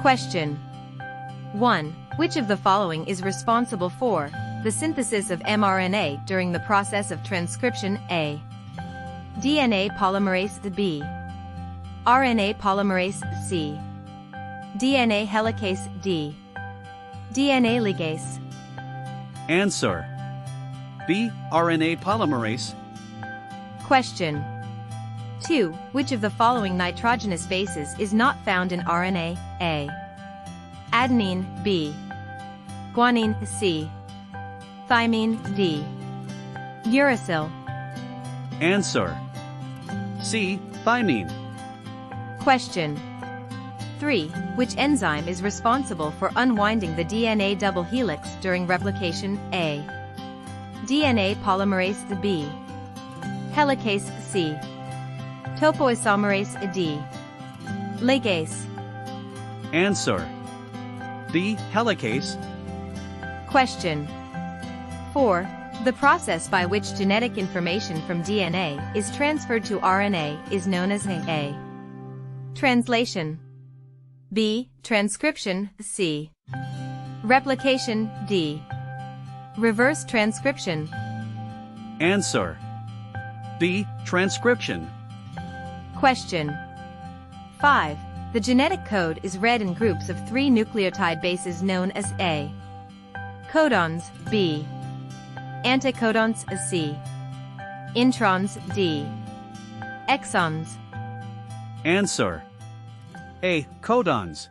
Question 1. Which of the following is responsible for the synthesis of mRNA during the process of transcription? A. DNA polymerase B. RNA polymerase C. DNA helicase D. DNA ligase. Answer: B. RNA polymerase. Question 2. Which of the following nitrogenous bases is not found in RNA? A. Adenine B. Guanine C. Thymine D. Uracil. Answer: C. Thymine. Question 3. Which enzyme is responsible for unwinding the DNA double helix during replication? A. DNA polymerase B. Helicase C. Topoisomerase D. Ligase. Answer: B. Helicase. Question 4. The process by which genetic information from DNA is transferred to RNA is known as A. Translation B. Transcription C. Replication D. Reverse transcription. Answer: B. Transcription. Question 5. The genetic code is read in groups of 3 nucleotide bases known as A. Codons B. Anticodons C. Introns D. Exons. Answer: A. Codons.